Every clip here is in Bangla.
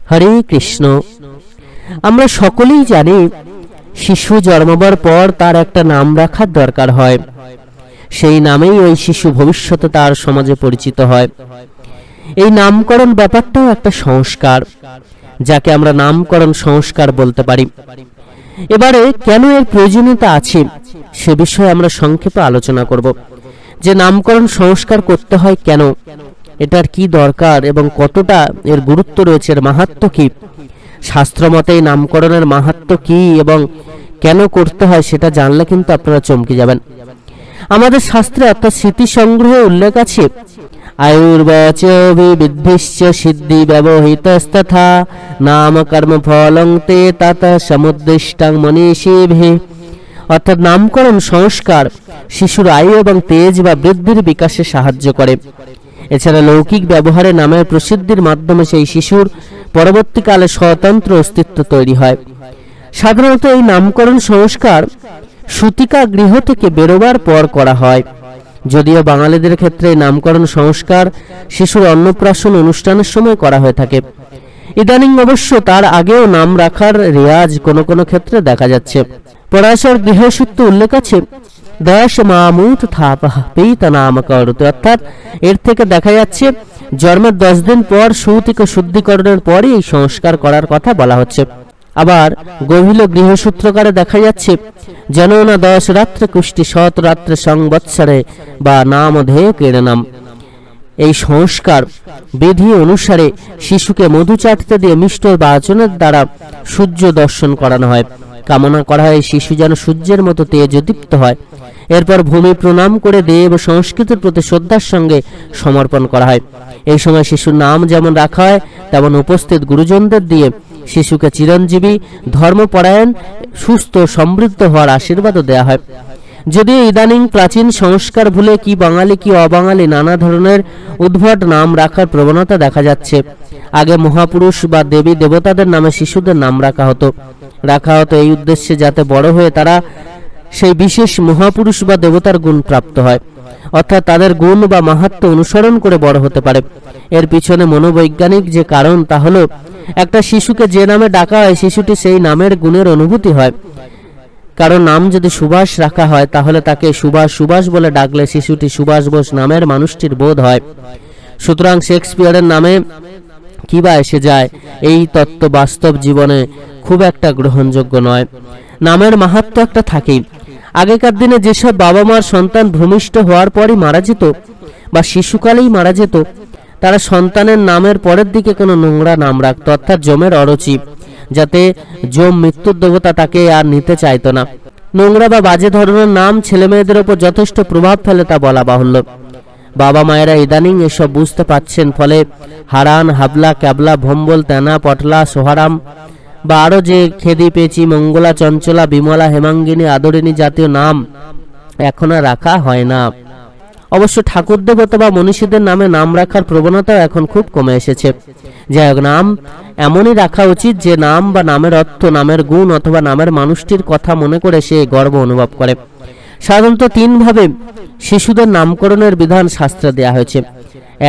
হরে কৃষ্ণ। আমরা সকলেই জানি শিশু জন্মাবার পর তার একটা নাম রাখার দরকার হয়। সেই নামেই ওই শিশু ভবিষ্যতে তার সমাজে পরিচিত হয়। এই নামকরণ ব্যাপারটাও একটা সংস্কার, যাকে আমরা নামকরণ সংস্কার বলতে পারি। এবারে কেন এর প্রয়োজনীয়তা আছে সে বিষয়ে আমরা সংক্ষেপে আলোচনা করব, যে নামকরণ সংস্কার করতে হয় কেন, এটার কি দরকার এবং কতটা এর গুরুত্ব রয়েছে, এর মাহাত্ম্য কি, শাস্ত্রমতে এই নামকরণের মাহাত্ম্য কি এবং কেন করতে হয় সেটা জানলে কিন্তু আপনারা চমকে যাবেন। আমাদের শাস্ত্রে অর্থাৎ স্মৃতি সংগ্রহে উল্লেখ আছে, আয়ুর্বাচ বিবৃদ্ধিশ্চ সিদ্ধি ব্যবহৃতস্তথা নাম কর্ম ফলং তে তত সমুদ্দিষ্টং মনীষীভিঃ। অর্থাৎ নামকরণ সংস্কার শিশুর আয়ু এবং তেজ বা বৃদ্ধির বিকাশে সাহায্য করে। এছাড়া লৌকিক ব্যবহারে নামের প্রসিদ্ধির মাধ্যমে সেই শিশুর পরবর্তীকালে স্বতন্ত্র অস্তিত্ব তৈরি হয়। সাধারণত এই নামকরণ সংস্কার সূতিকা গৃহ থেকে বেরোবার পর করা হয়, যদিও বাঙালিদের ক্ষেত্রে নামকরণ সংস্কার শিশুর অন্নপ্রাশন অনুষ্ঠানের সময় করা হয়ে থাকে। ইদানিং অবশ্য তার আগেও নাম রাখার রেয়াজ কোনো কোনো ক্ষেত্রে দেখা যাচ্ছে। পরাশর গৃহসূত্রে উল্লেখ আছে, দশ মামুত থাপা পিতা নাম করতে, অর্থাৎ এর থেকে দেখা যাচ্ছে জন্মের 10 দিন পর সৌতিক শুদ্ধিকরণের পরই এই সংস্কার করার কথা বলা হচ্ছে। আবার গভীর গৃহসূত্রকারে দেখা যাচ্ছে, যেন না 10 রাত্রে কুষ্টি 7 রাত্রে সংবৎসরে বা নাম ধেয় কেড়ে নাম। এই সংস্কার বিধি অনুসারে শিশুকে মধু চাটতে দিয়ে মিষ্ট বাচনের দ্বারা সূর্য দর্শন করানো হয়। কামনা করা হয় শিশু যেন সূর্যের মতো তেজদীপ্ত হয়। এরপর ভূমি প্রণাম করে দেব সংস্কৃতির প্রতি শ্রদ্ধার সঙ্গে সমর্পণ করা হয়। এই সময় শিশুর নাম যেমন রাখা হয়, তেমন উপস্থিত গুরুজনদের দিয়ে শিশুকে চিরঞ্জীবী, ধর্মপরায়ণ, সুস্থ, সমৃদ্ধ হওয়ার আশীর্বাদও দেওয়া হয়। যদিও ইদানিং প্রাচীন সংস্কার ভুলে কি বাঙালি কি অবাঙালি নানা ধরনের উদ্ভট নাম রাখার প্রবণতা দেখা যাচ্ছে। আগে মহাপুরুষ বা দেবী দেবতাদের নামে শিশুদের নাম রাখা হতো এই উদ্দেশ্যে যাতে বড় হয়ে তারা সেই বিশেষ মহাপুরুষ বা দেবতার গুণ প্রাপ্ত হয়, অর্থাৎ তাদের গুণ বা মাহাত্ম্য অনুসরণ করে বড় হতে পারে। এর পিছনে মনোবৈজ্ঞানিক যে কারণ তা হলো, একটা শিশুকে যে নামে ডাকা হয় শিশুটি সেই নামের গুণের অনুভূতি হয়। কারণ নাম যদি সুভাষ রাখা হয় তাহলে তাকে সুভাষ সুভাষ বলে ডাকলে শিশুটি সুভাষ বোস নামের মানুষটির বোধ হয়। সুতরাং শেক্সপিয়ারের নামে কি বা এসে যায়, এই তত্ত্ব বাস্তব জীবনে খুব একটা গ্রহণযোগ্য নয়। নামের মাহাত্ম্য একটা থাকেই। আগেকার দিনে যেসব বাবা মার সন্তান ভূমিষ্ঠ হওয়ার পরই মারা যেত বা শিশুকালেই মারা যেত, তারা সন্তানের নামের পরের দিকে কোনো নোংরা নাম রাখত, অর্থাৎ যমের অরুচি, যাতে যম মৃত্যুর দেবতা তাকে আর নিতে চাইতো না। নোংরা বা বাজে ধরনের নাম ছেলে মেয়েদের উপর যথেষ্ট প্রভাব ফেলে তা বলা বাহুল্য। বাবা মায়েরা ইদানিং এসব বুঝতে পারছেন, ফলে হারান, হাবলা, ক্যাবলা, ভম্বল, তেনা, পটলা, সোহারাম বা আরো যে খেদি, পেচি, মঙ্গলা, চঞ্চলা, বিমলা, হেমাঙ্গিনী, আদরিণী জাতীয় নাম এখন আর রাখা হয় না। অবশ্য ঠাকুর দেবতা বা মনীষীদের নামে নাম রাখার প্রবণতাও এখন খুব কমে এসেছে। যাই হোক, নাম এমনই রাখা উচিত যে নাম বা নামের অর্থ, নামের গুণ অথবা নামের মানুষটির কথা মনে করে সে গর্ব অনুভব করে। সাধারণত 3 ভাবে শিশুদের নামকরণের বিধান শাস্ত্রে দেয়া হয়েছে।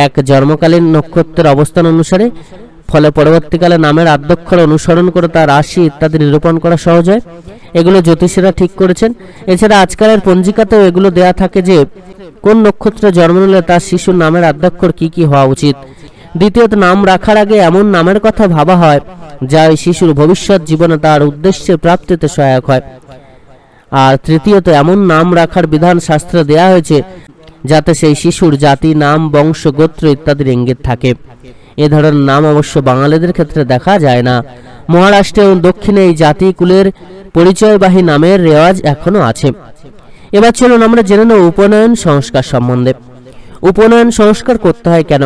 1, জন্মকালীন নক্ষত্রের অবস্থান অনুসারে, ফলে পরবর্তীকালে নামের আদ্যক্ষর অনুসরণ করে তার রাশি ইত্যাদি নিরূপণ করা সহজ হয়। এগুলো জ্যোতিষীরা ঠিক করেছেন। এছাড়া আজকালের পঞ্জিকাতেও এগুলো দেয়া থাকে যে কোন নক্ষত্রে জন্ম নিলে তার শিশুর নামের আদ্যক্ষর কি কি হওয়া উচিত। দ্বিতীয়ত, নাম রাখার আগে এমন নামের কথা ভাবা হয় যা ওই শিশুর ভবিষ্যৎ জীবনে তার উদ্দেশ্যে প্রাপ্তিতে সহায়ক হয়। আর তৃতীয়ত, এমন নাম রাখার বিধান শাস্ত্রে দেয়া হয়েছে যাতে সেই শিশুর জাতি, নাম, বংশ, গোত্র ইত্যাদির ইঙ্গিত থাকে। এ ধরনের নাম অবশ্য বাঙালিদের ক্ষেত্রে দেখা যায় না। মহারাষ্ট্রে এবং দক্ষিণে এই জাতি কুলের পরিচয়বাহী নামের রেওয়াজ এখনো আছে। এবার চলুন আমরা জেনে নেব উপনয়ন সংস্কার সম্বন্ধে। উপনয়ন সংস্কার করতে হয় কেন?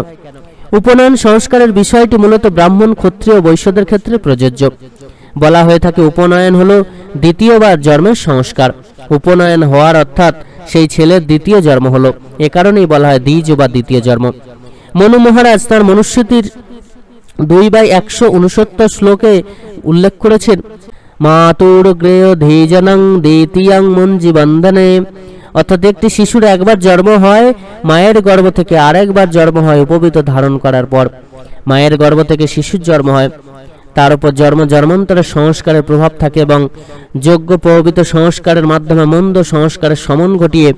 উপনয়ন সংস্কারের বিষয়টি মূলত ব্রাহ্মণ, ক্ষত্রিয়, বৈশ্যদের ক্ষেত্রে প্রযোজ্য। বলা হয়ে থাকে উপনয়ন হলো দ্বিতীয়বার জন্মের সংস্কার। উপনয়ন হওয়ার অর্থাৎ সেই ছেলের দ্বিতীয় জন্ম হলো। এ কারণেই বলা হয় দ্বিজ বা দ্বিতীয় জন্ম। মনু মহারাজ তার মনুস্মৃতির 2/169 শ্লোকে উল্লেখ করেছেন, মাতুর গৃহ ধীজনং দ্বিতীয়ং মঞ্জি বন্ধনে, অর্থাৎ একটি শিশুর একবার জন্ম হয় মায়ের গর্ভ থেকে, আরেকবার জন্ম হয় উপবীত ধারণ করার পর। মায়ের গর্ভ থেকে শিশুর জন্ম হয়, তার উপর জন্ম জন্মান্তরের সংস্কারের প্রভাব থাকে এবং যোগ্য পবিত্র সংস্কারের মাধ্যমে মন্দ সংস্কারের সমন ঘটিয়ে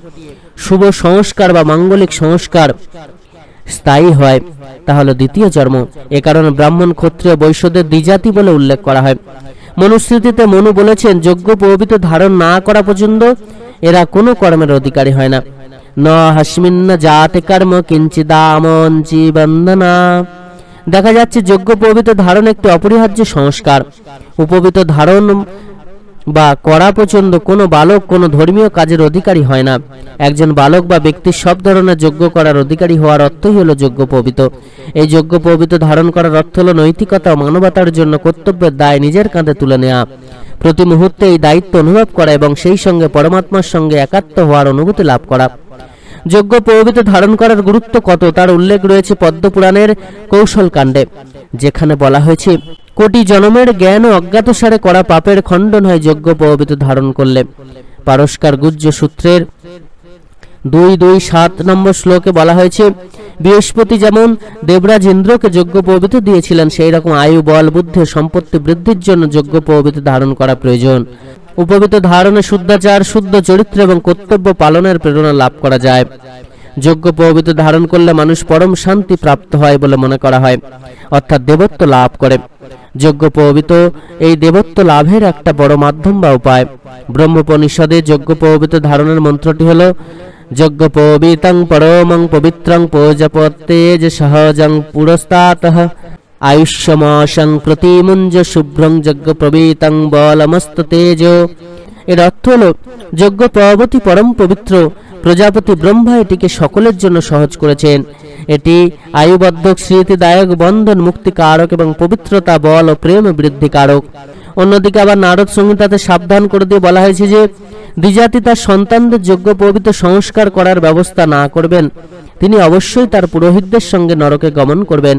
শুভ সংস্কার বা মাঙ্গলিক সংস্কার স্থায়ী হয়, তাহলে দ্বিতীয় জন্ম। এ কারণে ব্রাহ্মণ, ক্ষত্রিয়, বৈশ্যদের দ্বিজাতি বলে উল্লেখ করা হয়। মনুস্মৃতিতে মনু বলেছেন, যোগ্য পবিত্র ধারণ না করা পর্যন্ত এরা কোনো কর্মের অধিকারী হয় না। ন হাস্মিন্ন জাতে কর্ম কিঞ্চিদামঞ্চি বন্দনা। দেখা যাচ্ছে যোগ্য পবিত্র ধারণ একটি অপরিহার্য সংস্কার। উপবিত ধারণ বা করা পর্যন্ত কোনো বালক কোনো ধর্মীয় কাজের অধিকারী হয় না। একজন বালক বা ব্যক্তি সব ধরনের যজ্ঞ করার অধিকারী হওয়ার অর্থই হলো যোগ্য পবিত্র। এই যোগ্য পবিত্র ধারণ করার অর্থ হলো নৈতিকতা ও মানবতার জন্য কর্তব্যের দায় নিজের কাঁধে তুলে নেওয়া, প্রতি মুহূর্তে এই দায়িত্ব অনুভব করা এবং সেই সঙ্গে পরমাত্মার সঙ্গে একাত্ম হওয়ার অনুভূতি লাভ করা। যোগ্য পবিত্র ধারণ করার গুরুত্ব কত তার উল্লেখ রয়েছে পদ্মপুরাণের কৌশল কাণ্ডে, যেখানে বলা হয়েছে, কোটি জনমের জ্ঞান ও অজ্ঞাতসারে করা পাপের খণ্ডন হয় যোগ্য পবিত্র ধারণ করলে। পারস্কার গুহ্য সূত্রের 2.2.7 নম্বর শ্লোকে বলা হয়েছে, বৃহস্পতি যেমন দেবরাজ ইন্দ্রকে যোগ্য পবিত্র দিয়েছিলেন, সেই রকম আয়ু, বল, বুদ্ধি, সম্পত্তি বৃদ্ধির জন্য যোগ্য পবিত্র ধারণ করা প্রয়োজন। উপবিত্র ধারণে শুদ্ধাচার, শুদ্ধ চরিত্র এবং কর্তব্য পালনের প্রেরণা লাভ করা যায়। যোগ্য পবিত্র ধারণ করলে মানুষ পরম শান্তি প্রাপ্ত হয় বলে মনে করা হয়, অর্থাৎ দেবত্ব লাভ করে। যোগ্য পবিত্র এই দেবত্ব লাভের একটা বড় মাধ্যম বা উপায়। ব্রহ্মোপনিষদে যোগ্য পবিত্র ধারণের মন্ত্রটি হলো, যজ্ঞ পবিতং পরমং পবিত্রং প্রজাপতেজ সহজং পুরস্তাতঃ আয়ুষ্যমাসং প্রতিমুঞ্জ শুভ্রং যজ্ঞ পবিতং বলমস্ত তেজ। এর অর্থ হলো, যজ্ঞ পরবর্তী পরম পবিত্র, প্রজাপতি ব্রহ্মা এটিকে সকলের জন্য সহজ করেছেন। এটি আয়ুবদ্ধক, স্মৃতিদায়ক, বন্ধন মুক্তিকারক এবং পবিত্রতা, বল ও প্রেম বৃদ্ধিকারক। অন্যদিকে আবার নারদ সংহিতাতে সাবধান করে দিয়ে বলা হয়েছে যে, দ্বিজাতি তার সন্তানদের যোগ্য পবিত্র সংস্কার করার ব্যবস্থা না করবেন, তিনি অবশ্যই তার পুরোহিতদের সঙ্গে নরকে গমন করবেন।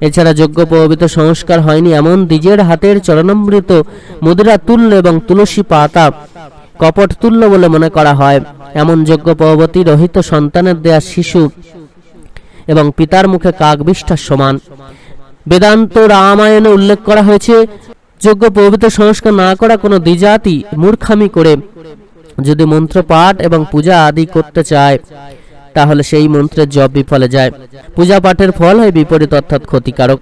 এছাড়া যোগ্য পবিত্র সংস্কার হয়নি এমন দ্বিজের হাতের চরণামৃত মুদ্রা তুল্য এবং তুলসী পাতা কপট তুল্য বলে মনে করা হয়। এমন যোগ্য পবতী রহিত সন্তানের দেয়া শিশু এবং পিতার মুখে কাক বিষ্ঠার সমান। বেদান্ত রামায়ণে উল্লেখ করা হয়েছে, যোগ্য পবিত্র সংস্কার না করা কোনো দ্বিজাতি মূর্খামি করে যদি মন্ত্র পাঠ এবং পূজা আদি করতে চায়, তাহলে সেই মন্ত্রের জপ বিফলে যায়। পূজা পাঠের ফল হয় বিপরীত, অর্থাৎ ক্ষতিকারক।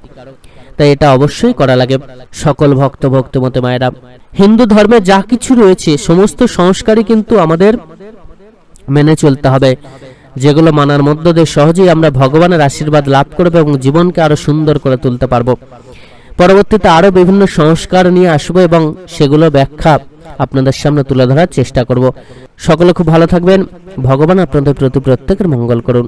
তাই এটা অবশ্যই করা লাগে। সকল ভক্ত ভক্তিমতী মায়েরা, হিন্দু ধর্মে যা কিছু রয়েছে সমস্ত সংস্কারই কিন্তু আমাদের মেনে চলতে হবে, যেগুলো মানার মধ্য দিয়ে সহজেই আমরা ভগবানের আশীর্বাদ লাভ করব এবং জীবনকে আরো সুন্দর করে তুলতে পারবো। পরবর্তীতে আরো বিভিন্ন সংস্কার নিয়ে আসবো এবং সেগুলো ব্যাখ্যা আপনাদের সামনে তুলে ধরার চেষ্টা করব। সকলে খুব ভালো থাকবেন। ভগবান আপনাদের প্রতি প্রত্যেকের মঙ্গল করুন।